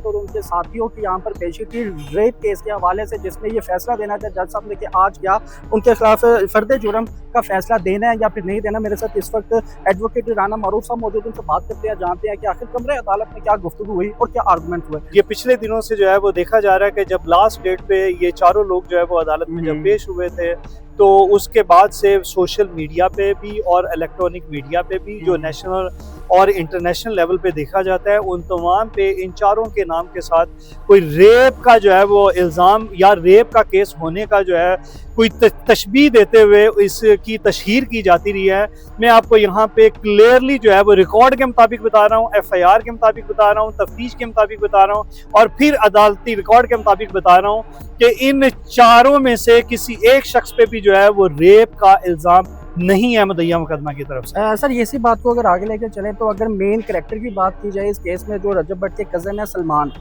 भट्ट और उनके साथियों की यहाँ पर पेशी थी रेप केस के हवाले से, जिसमें ये फैसला देना था जज साहब ने कि आज क्या उनके खिलाफ फर्द जुर्म का फैसला देना है या फिर नहीं देना। मेरे साथ इस वक्त एडवोकेट राना मारूफ साहब मौजूद, उनसे बात करते हैं, जानते हैं कि आखिर कमरे अदालत में क्या गुफ्तगू हुई और क्या आर्गूमेंट हुए। ये पिछले दिनों से जो है वो देखा जा रहा है कि जब लास्ट डेट पे ये चारों लोग जो है वो अदालत में जब पेश हुए थे, तो उसके बाद से सोशल मीडिया पे भी और इलेक्ट्रॉनिक मीडिया पे भी जो नेशनल और इंटरनेशनल लेवल पे देखा जाता है, उन तमाम पे इन चारों के नाम के साथ कोई रेप का जो है वो इल्ज़ाम या रेप का केस होने का जो है कोई तशबीह देते हुए इसकी तशहीर की जाती रही है। मैं आपको यहाँ पे क्लियरली जो है वो रिकॉर्ड के मुताबिक बता रहा हूँ, FIR के मुताबिक बता रहा हूँ, तफ्तीश के मुताबिक बता रहा हूँ और फिर अदालती रिकॉर्ड के मुताबिक बता रहा हूँ कि इन चारों में से किसी एक शख्स पे भी जो है वो रेप का इल्ज़ाम नहीं है मुद्दईया मुकदमा की तरफ से। सर इसी बात को अगर आगे लेकर चलें तो अगर मेन कैरेक्टर की बात की जाए इस केस में, जो रजब भट्ट के कज़न है सलमान,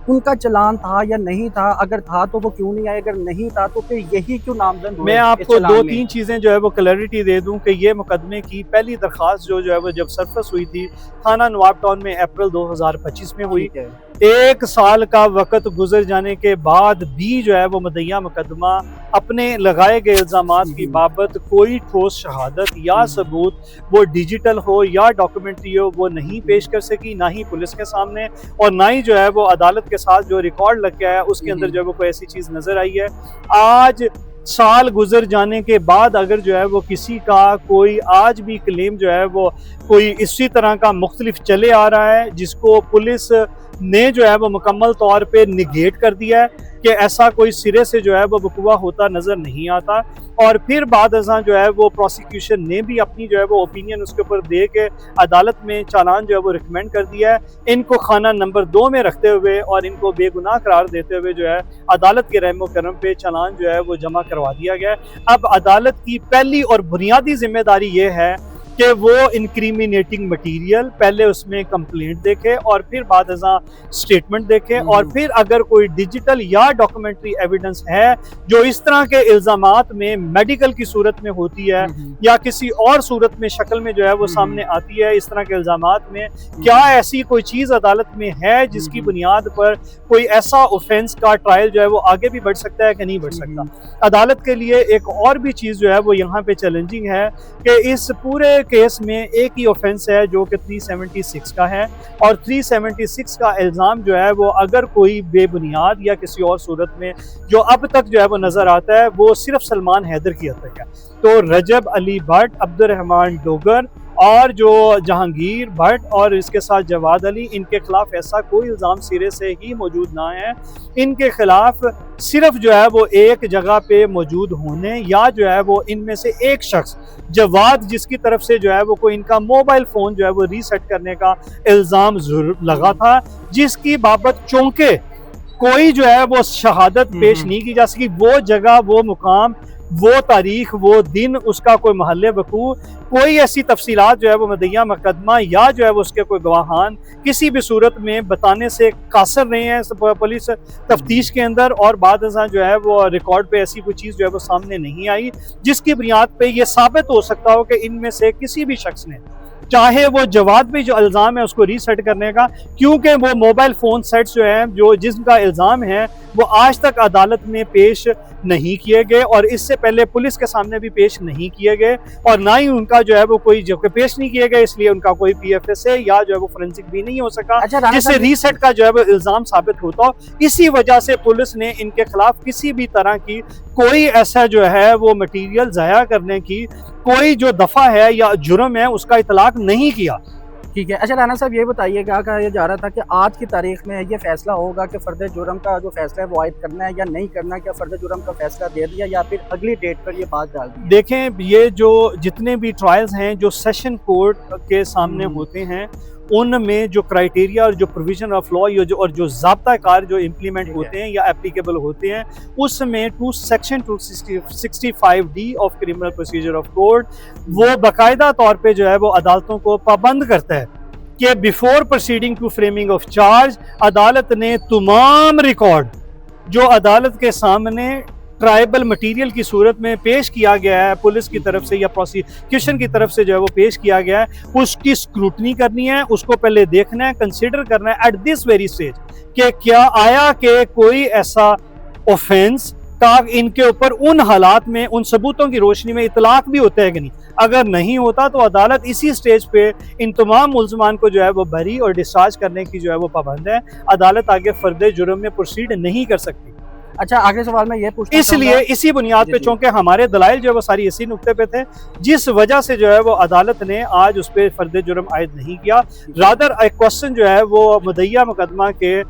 उनका चलान था या नहीं था? अगर था तो वो क्यों नहीं आए? अगर नहीं था तो फिर यही क्यों नामजद हुए? मैं आपको दो तीन चीज़ें जो है वो क्लैरिटी दे दूं कि ये मुकदमे की पहली दरख्वास्त जो है वो जब सरफस हुई थी थाना नवाब टाउन में अप्रैल 2025 में हुई। 1 साल का वक्त गुजर जाने के बाद भी जो है वो मुद्दईया मुकदमा अपने लगाए गए इल्ज़ामात की बाबत कोई ठोस शहादत या सबूत, वो डिजिटल हो या डॉक्यूमेंट्री हो, वो नहीं पेश कर सकी, ना ही पुलिस के सामने और ना ही जो है वो अदालत के साथ जो रिकॉर्ड लग गया है उसके अंदर जो है वो कोई ऐसी चीज़ नज़र आई है। आज साल गुजर जाने के बाद अगर जो है वो किसी का कोई आज भी क्लेम जो है वो कोई इसी तरह का मुख्तलिफ चले आ रहा है, जिसको पुलिस ने जो है वो मुकम्मल तौर पे निगेट कर दिया है कि ऐसा कोई सिरे से जो है वो वक़ुआ होता नज़र नहीं आता, और फिर बाद अज़ां जो है वो प्रोसिक्यूशन ने भी अपनी जो है वो ओपिनियन उसके ऊपर दे के अदालत में चालान जो है वो रिकमेंड कर दिया है। इनको खाना नंबर 2 में रखते हुए और इनको बेगुनाह करार देते हुए जो है अदालत के रहमो करम पे चालान जो है वो जमा करवा दिया गया। अब अदालत की पहली और बुनियादी जिम्मेदारी ये है कि वो इंक्रिमिनेटिंग मटीरियल पहले उसमें कंप्लेंट देखे और फिर बाद अज़ां स्टेटमेंट देखे, और फिर अगर कोई डिजिटल या डॉक्यूमेंट्री एविडेंस है जो इस तरह के इल्ज़ामात में मेडिकल की सूरत में होती है या किसी और सूरत में शक्ल में जो है वो सामने आती है इस तरह के इल्ज़ामात में, क्या ऐसी कोई चीज़ अदालत में है जिसकी बुनियाद पर कोई ऐसा ऑफेंस का ट्रायल जो है वो आगे भी बढ़ सकता है कि नहीं बढ़ सकता। अदालत के लिए एक और भी चीज़ जो है वो यहाँ पे चैलेंजिंग है कि इस पूरे केस में एक ही ऑफेंस है जो कि 376 का है, और 376 का इल्ज़ाम जो है वो अगर कोई बेबुनियाद या किसी और सूरत में जो अब तक जो है वो नज़र आता है वो सिर्फ सलमान हैदर की हद तक है। तो रजब अली भट्ट, अब्दुर्रहमान डोगर और जो जहांगीर भट्ट और इसके साथ जवाद अली, इनके खिलाफ ऐसा कोई इल्ज़ाम सिरे से ही मौजूद ना है। इनके खिलाफ सिर्फ जो है वो एक जगह पे मौजूद होने या जो है वो इनमें से एक शख्स जवाद, जिसकी तरफ से जो है वो कोई इनका मोबाइल फ़ोन जो है वो रीसेट करने का इल्ज़ाम लगा था, जिसकी बाबत चौंके कोई जो है वो शहादत पेश नहीं की जा सकी। वो जगह, वो मुकाम, वो तारीख, वो दिन, उसका कोई महल वकू, कोई ऐसी तफसीलात जो है वो मुद्दईया मुकदमा या जो है वो उसके कोई गवाहान किसी भी सूरत में बताने से कासर नहीं है पुलिस तफ्तीश के अंदर, और बाद जो है वो रिकॉर्ड पे ऐसी कोई चीज़ जो है वो सामने नहीं आई जिसकी बुनियाद पे ये साबित हो सकता हो कि इनमें से किसी भी शख्स ने, चाहे वो जवाद भी जो इल्ज़ाम है उसको रीसेट करने का, क्योंकि वो मोबाइल फ़ोन सेट्स जो हैं जो जिसका इल्ज़ाम है वो आज तक अदालत में पेश नहीं किए गए और इससे पहले पुलिस के सामने भी पेश नहीं किए गए, और ना ही उनका जो है वो कोई जो पेश नहीं किए गए, इसलिए उनका कोई PFSA या जो है वो फोरेंसिक भी नहीं हो सका जिससे रीसेट का जो है वो इल्ज़ाम साबित होता हो। इसी वजह से पुलिस ने इनके खिलाफ किसी भी तरह की कोई ऐसा जो है वो मटीरियल ज़ाया करने की कोई जो दफ़ा है या जुर्म है उसका इतलाक नहीं किया। ठीक है। अच्छा राना साहब ये बताइएगा, कहा यह जा रहा था कि आज की तारीख में ये फैसला होगा कि फर्द जुर्म का जो फैसला है वो आयद करना है या नहीं करना, क्या फर्द जुर्म का फैसला दे दिया या फिर अगली डेट पर ये बात डाल दी? देखें, ये जो जितने भी ट्रायल्स हैं जो सेशन कोर्ट के सामने होते हैं उनमें जो क्राइटेरिया और जो प्रोविजन ऑफ लॉ और जो ज़ाब्ता कार जो इम्प्लीमेंट होते हैं या एप्लीकेबल होते हैं उसमें section 265D of criminal procedure of code वो बाकायदा तौर पे जो है वो अदालतों को पाबंद करता है कि before proceeding to framing of charge अदालत ने तमाम रिकॉर्ड जो अदालत के सामने ट्राइबल मटेरियल की सूरत में पेश किया गया है, पुलिस की तरफ से या प्रोसिक्यूशन की तरफ से जो है वो पेश किया गया है, उसकी स्क्रूटनी करनी है, उसको पहले देखना है, कंसिडर करना है एट दिस वेरी स्टेज कि क्या आया कि कोई ऐसा ऑफेंस का इनके ऊपर उन हालात में, उन सबूतों की रोशनी में इतलाक भी होता है कि नहीं। अगर नहीं होता तो अदालत इसी स्टेज पे इन तमाम मुल्ज़मान को जो है वो बरी और डिस्चार्ज करने की जो है वो पाबंद है। अदालत आगे फर्द जुर्म में प्रोसीड नहीं कर सकती। अच्छा, आखिरी सवाल मैं ये पूछना इसलिए इसी बुनियाद पे, चूंकि हमारे दलाइल जो है वो सारी इसी नुक्ते पे थे, जिस वजह से जो है वो अदालत ने आज उस पर फर्द जुर्म आयद नहीं किया। रादर एक क्वेश्चन जो है वो मुदय्या मुकदमा के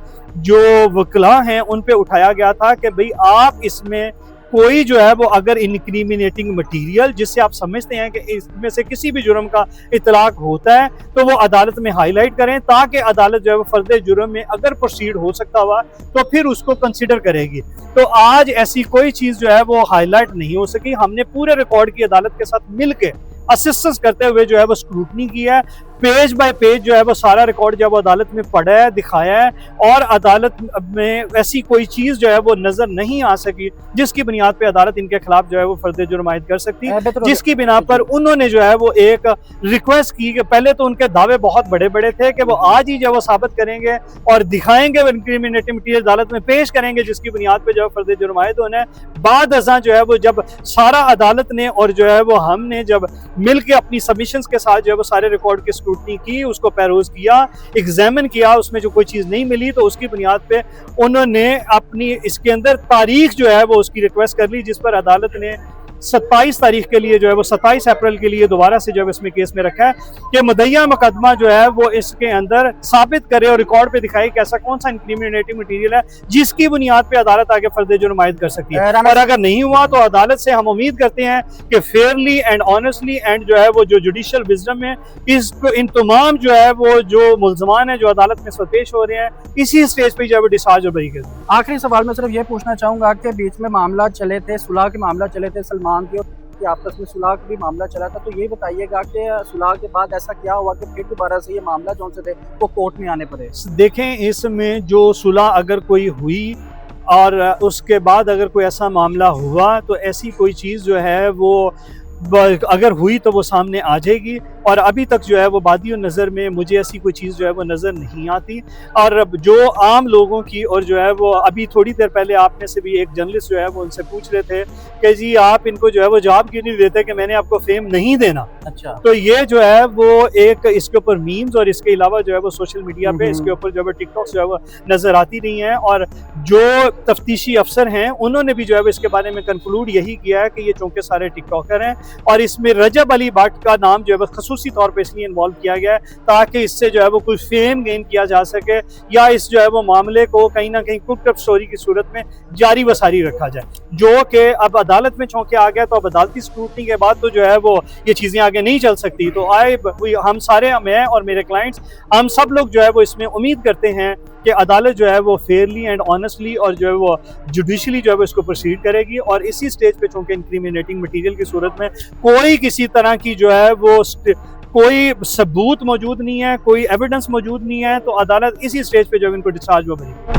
जो वकला हैं उन पे उठाया गया था कि भाई आप इसमें कोई जो है वो अगर इनक्रिमिनेटिंग मटेरियल जिससे आप समझते हैं कि इसमें से किसी भी जुर्म का इतलाक होता है तो वो अदालत में हाईलाइट करें, ताकि अदालत जो है वो फर्द जुर्म में अगर प्रोसीड हो सकता हुआ तो फिर उसको कंसिडर करेगी। तो आज ऐसी कोई चीज़ जो है वो हाईलाइट नहीं हो सकी। हमने पूरे रिकॉर्ड की अदालत के साथ मिलकर असिस्टेंस करते हुए जो है वो स्क्रूटनी की है, पेज बाय पेज जो है वो सारा रिकॉर्ड जो है वो अदालत में पढ़ा है, दिखाया है, और अदालत में ऐसी कोई चीज़ जो है वो नज़र नहीं आ सकी जिसकी बुनियाद पे अदालत इनके खिलाफ जो है वो फर्द जुर्म आयद कर सकती, जिसकी बिना पर उन्होंने जो है वो एक रिक्वेस्ट की कि पहले तो उनके दावे बहुत बड़े बड़े थे कि वो आज ही जो है वो साबित करेंगे और दिखाएंगे, इनक्रिमिनेटिंग मटीरियल अदालत में पेश करेंगे, जिसकी बुनियाद पे जो है फर्द जुर्म आयद होना है। बाद अज़ां जो है वो जब सारा अदालत ने और जो है वो हमने जब मिल के अपनी सबमिशंस के साथ जो है वो सारे रिकॉर्ड की स्क्रूटनी की, उसको पैरोज किया, एग्जामिन किया, उसमें जो कोई चीज़ नहीं मिली तो उसकी बुनियाद पे उन्होंने अपनी इसके अंदर तारीख जो है वो उसकी रिक्वेस्ट कर ली, जिस पर अदालत ने 27 तारीख के लिए जो है वो 27 अप्रैल के लिए दोबारा से जो है इसमें केस में रखा है कि मुदय्या मुकदमा जो है वो इसके अंदर साबित करे और रिकॉर्ड पे दिखाए कि ऐसा कौन सा इनक्रिमिनेटिंग मटीरियल है जिसकी बुनियाद पे अदालत आगे फर्द जुर्म आयद कर सकती है। और अगर नहीं हुआ तो अदालत से हम उम्मीद करते हैं कि फेयरली एंड ऑनेस्टली एंड जो है वो जो जुडिशियल विजडम है, इसको इन तमाम जो है वो जो मुल्ज़मान है जो अदालत में पेश हो रहे हैं, इसी स्टेज पे जो है वो डिस्चार्ज और बरी कर। आखिरी सवाल में सिर्फ ये पूछना चाहूँगा कि बीच में मामला चले थे, सुलह के मामला चले थे, सलमान की आपस में सुलह का भी मामला चला था, तो ये बताइएगा कि सुलह के बाद ऐसा क्या हुआ कि फिर दोबारा से ये मामला जो से थे वो कोर्ट में आने पड़े? देखें, इसमें जो सुलह अगर कोई हुई और उसके बाद अगर कोई ऐसा मामला हुआ तो ऐसी कोई चीज़ जो है वो अगर हुई तो वो सामने आ जाएगी, और अभी तक जो है वो बादियों नज़र में मुझे ऐसी कोई चीज़ जो है वो नज़र नहीं आती। और जो आम लोगों की, और जो है वो अभी थोड़ी देर पहले आप में से भी एक जर्नलिस्ट जो है वो उनसे पूछ रहे थे कि जी आप इनको जो है वो जवाब क्यों नहीं देते कि मैंने आपको फेम नहीं देना। अच्छा, तो ये जो है वो एक इसके ऊपर मीम्स और इसके अलावा जो है वो सोशल मीडिया पे इसके ऊपर जो है टिकटॉक जो है वो नज़र आती नहीं है, और जो तफ्तीशी अफसर हैं उन्होंने भी जो है वो इसके बारे में कंक्लूड यही किया है कि ये चूँकि सारे टिकटॉकर हैं और इसमें रजब अली भट्ट का नाम जो है वो खसूसी तौर पे इसलिए इन्वॉल्व किया गया है ताकि इससे जो है वो कुछ फेम गेन किया जा सके, या इस जो है वो मामले को कहीं ना कहीं कुक अप स्टोरी की सूरत में जारी वसारी रखा जाए, जो कि अब अदालत में चौंके आ गया। तो अब अदालती स्क्रूटनी के बाद तो जो है वो ये चीज़ें आगे नहीं चल सकती। तो हम सारे, मैं और मेरे क्लाइंट्स, हम सब लोग जो है वो इसमें उम्मीद करते हैं कि अदालत जो है वो फेयरली एंड ऑनेस्टली और जो है वो जुडिशली जो है वो इसको प्रोसीड करेगी, और इसी स्टेज पे चूँकि इंक्रिमिनेटिंग मटीरियल की सूरत में कोई किसी तरह की जो है वो कोई सबूत मौजूद नहीं है, कोई एविडेंस मौजूद नहीं है, तो अदालत इसी स्टेज पे जो है इनको डिस्चार्ज वो करेगी।